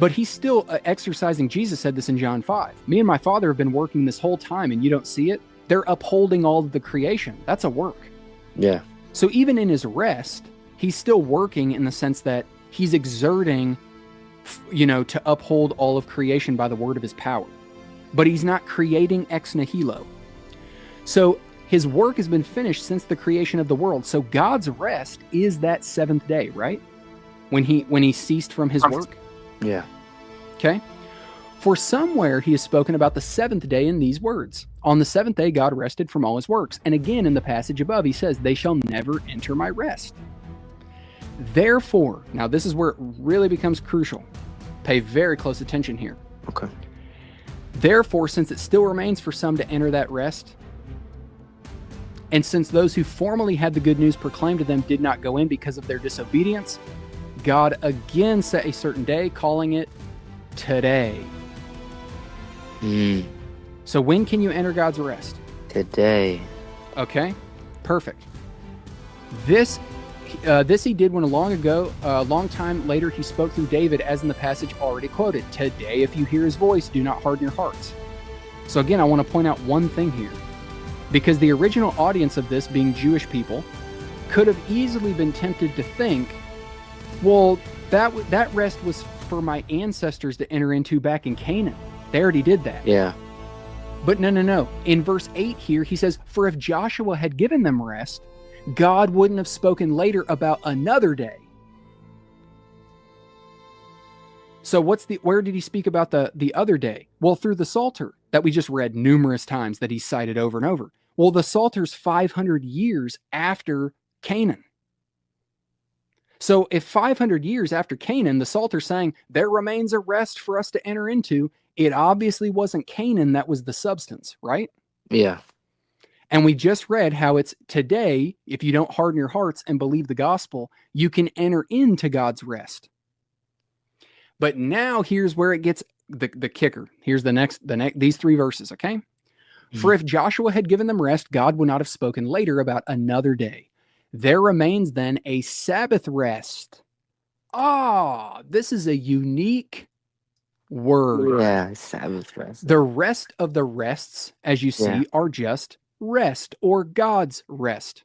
But he's still exercising. Jesus said this in John 5. Me and my Father have been working this whole time, and you don't see it. They're upholding all of the creation. That's a work. Yeah. So even in his rest, he's still working in the sense that he's exerting, to uphold all of creation by the word of his power. But he's not creating ex nihilo. So his work has been finished since the creation of the world. So God's rest is that seventh day, right? When he ceased from his work. Yeah. Okay. For somewhere he has spoken about the seventh day in these words. On the seventh day, God rested from all his works. And again, in the passage above, he says, they shall never enter my rest. Therefore, now this is where it really becomes crucial. Pay very close attention here. Okay. Therefore, since it still remains for some to enter that rest, and since those who formerly had the good news proclaimed to them did not go in because of their disobedience, God again set a certain day, calling it today. So when can you enter God's rest? Today. Okay, perfect. This he did when a long time later he spoke through David, as in the passage already quoted. Today, if you hear his voice, do not harden your hearts. So again, I want to point out one thing here. Because the original audience of this, being Jewish people, could have easily been tempted to think, well, that rest was for my ancestors to enter into back in Canaan. They already did that. Yeah. But no. In verse 8 here, he says, for if Joshua had given them rest, God wouldn't have spoken later about another day. So where did he speak about the other day? Well, through the Psalter that we just read numerous times, that he cited over and over. Well, the Psalter's 500 years after Canaan. So if 500 years after Canaan, the Psalter's saying there remains a rest for us to enter into, it obviously wasn't Canaan that was the substance, right? Yeah. And we just read how it's today, if you don't harden your hearts and believe the gospel, you can enter into God's rest. But now here's where it gets the kicker. Here's these three verses, okay? For if Joshua had given them rest, God would not have spoken later about another day. There remains then a Sabbath rest. This is a unique word. Yeah, Sabbath rest. The rest of the rests, as you see, are just rest or God's rest.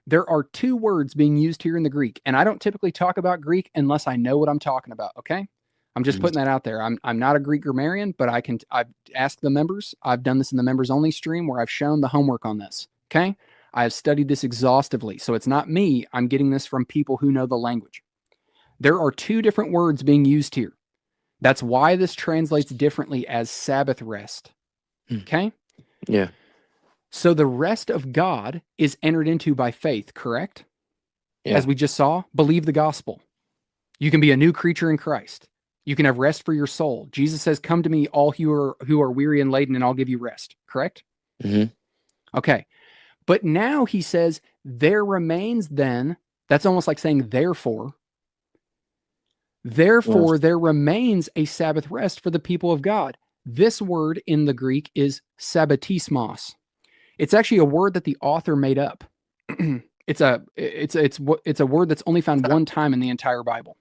There are two words being used here in the Greek, and I don't typically talk about Greek unless I know what I'm talking about, okay? I'm just putting that out there. I'm not a Greek grammarian, but I've asked the members. I've done this in the members only stream where I've shown the homework on this. Okay. I have studied this exhaustively. So it's not me. I'm getting this from people who know the language. There are two different words being used here. That's why this translates differently as Sabbath rest. Okay. Yeah. So the rest of God is entered into by faith, correct? Yeah. As we just saw, believe the gospel. You can be a new creature in Christ. You can have rest for your soul. Jesus says, come to me, all who are weary and laden, and I'll give you rest. Correct? Mm-hmm. Okay. But now he says, there remains then, that's almost like saying therefore. Therefore, there remains a Sabbath rest for the people of God. This word in the Greek is sabbatismos. It's actually a word that the author made up. It's a word that's only found one time in the entire Bible.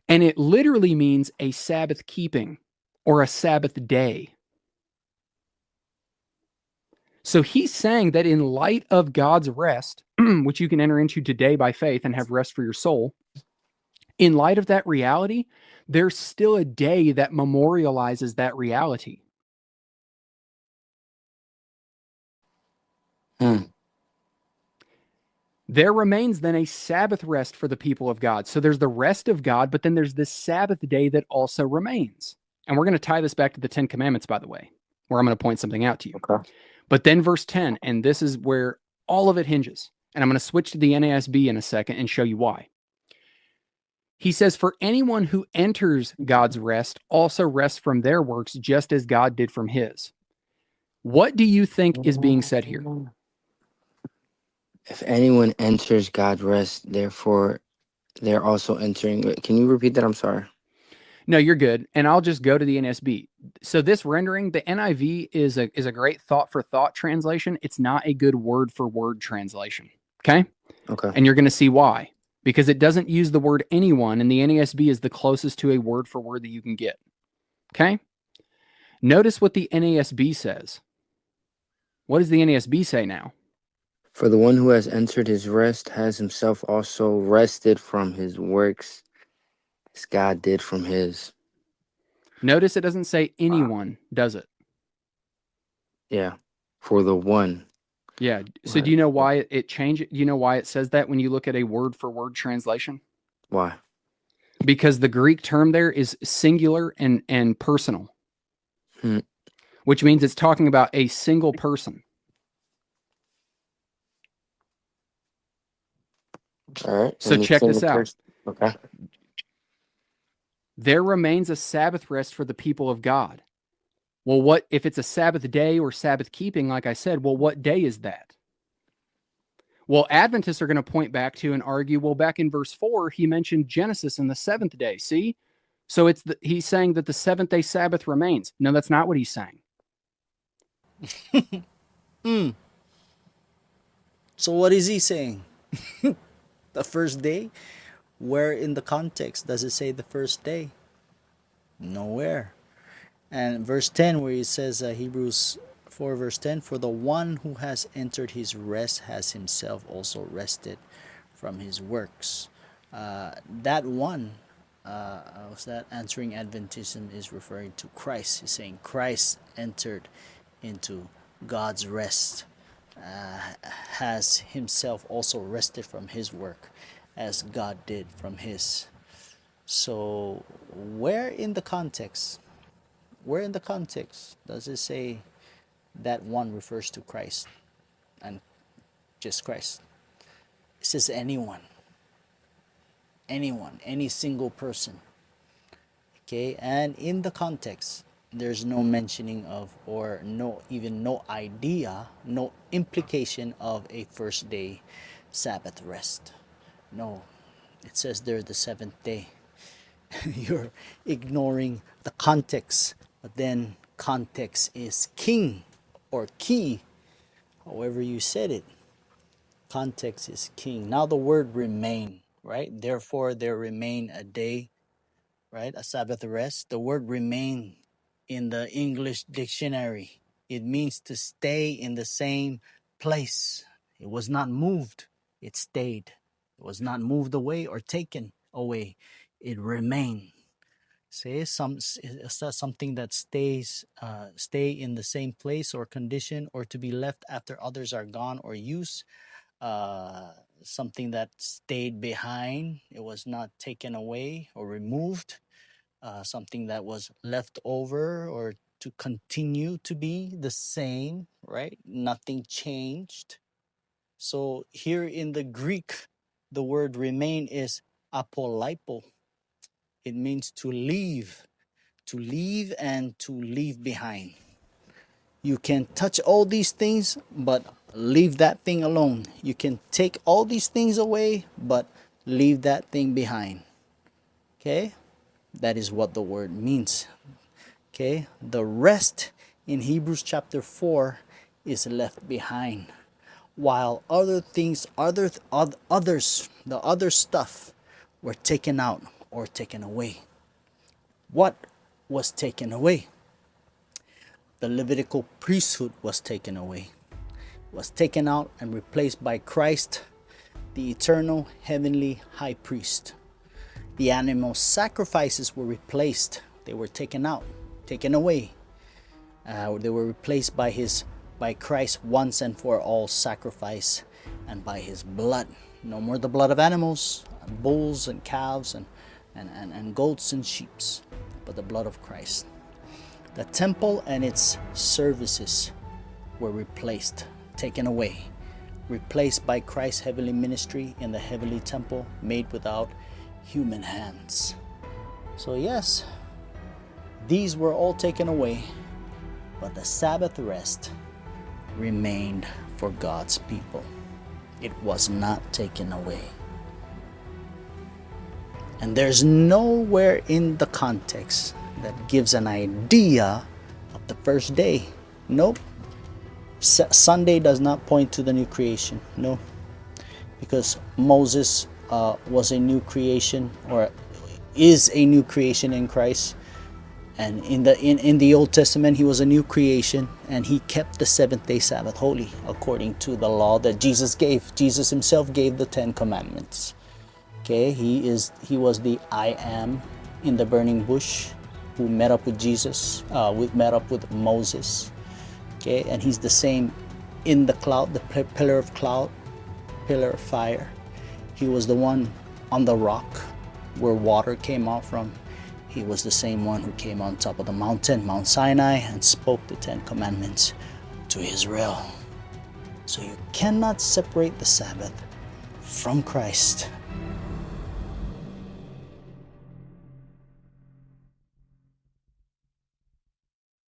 And it literally means a Sabbath keeping or a Sabbath day. So he's saying that in light of God's rest, which you can enter into today by faith and have rest for your soul, in light of that reality, there's still a day that memorializes that reality. There remains then a Sabbath rest for the people of God. So there's the rest of God, but then there's this Sabbath day that also remains. And we're going to tie this back to the 10 Commandments, by the way, where I'm going to point something out to you. Okay. But then verse 10, and this is where all of it hinges. And I'm going to switch to the NASB in a second and show you why. He says, for anyone who enters God's rest also rests from their works, just as God did from his. What do you think is being said here? If anyone enters God's rest, therefore they're also entering. Can you repeat that? I'm sorry. No, you're good. And I'll just go to the NSB. So this rendering, the NIV is a great thought for thought translation. It's not a good word for word translation. Okay. Okay. And you're going to see why. because it doesn't use the word anyone, and the NASB is the closest to a word for word that you can get. Okay? Notice what the NASB says. What does the NASB say now? For the one who has entered his rest has himself also rested from his works, as God did from his. Notice it doesn't say anyone, does it? Yeah. For the one. Yeah. So do you know why it changed? You know why it says that when you look at a word for word translation? Why? Because the Greek term there is singular and personal, which means it's talking about a single person. All right. So check this out. Okay. There remains a Sabbath rest for the people of God. Well, what if it's a Sabbath day or Sabbath keeping, like I said, well, what day is that? Well, Adventists are going to point back to and argue, well, back in verse 4, he mentioned Genesis and the seventh day. See? So he's saying that the seventh day Sabbath remains. No, that's not what he's saying. So what is he saying? The first day? Where in the context does it say the first day? Nowhere. And verse 10, where he says, Hebrews 4 verse 10, for the one who has entered his rest has himself also rested from his works. That one, was that answering Adventism, is referring to Christ. He's saying Christ entered into God's rest, has himself also rested from his work as God did from his. So where in the context does it say that one refers to Christ and just Christ? It says anyone, any single person. Okay, and in the context, there's no mentioning of, or no idea, no implication of a first day Sabbath rest. No, it says there the seventh day. You're ignoring the context, but then context is king or key, however you said it. Context is king. Now the word remain, right? Therefore there remain a day, right? A Sabbath rest. The word remain in the English dictionary, it means to stay in the same place. It was not moved, it stayed. It was not moved away or taken away. It remained. Say something that stay in the same place or condition, or to be left after others are gone or used. Something that stayed behind. It was not taken away or removed. Something that was left over or to continue to be the same, right? Nothing changed. So here in the Greek, the word remain is apoleipo. It means to leave and to leave behind. You can touch all these things, but leave that thing alone. You can take all these things away, but leave that thing behind. Okay? That is what the word means. Okay? The rest in Hebrews chapter 4 is left behind, while other things, others, the other stuff were taken out or taken away. What was taken away? The Levitical priesthood was taken away, was taken out and replaced by Christ, the eternal heavenly high priest. The animal sacrifices were replaced. They were taken out, taken away. They were replaced by Christ's once and for all sacrifice and by his blood. No more the blood of animals, bulls and calves and goats and sheep, but the blood of Christ. The temple and its services were replaced, taken away, replaced by Christ's heavenly ministry in the heavenly temple made without human hands. So yes, these were all taken away, but the Sabbath rest remained for God's people. It was not taken away. And there's nowhere in the context that gives an idea of the first day. Nope. Sunday does not point to the new creation. No. Because Moses was a new creation, or is a new creation in Christ. And in the Old Testament, he was a new creation, and he kept the seventh-day Sabbath holy according to the law that Jesus gave. Jesus himself gave the 10 commandments. Okay, he was the I am in the burning bush, who met up with Jesus, met up with Moses. Okay, and he's the same in the cloud, the pillar of cloud, pillar of fire. He was the one on the rock where water came out from. He was the same one who came on top of the mountain, Mount Sinai, and spoke the 10 commandments to Israel. So you cannot separate the Sabbath from Christ.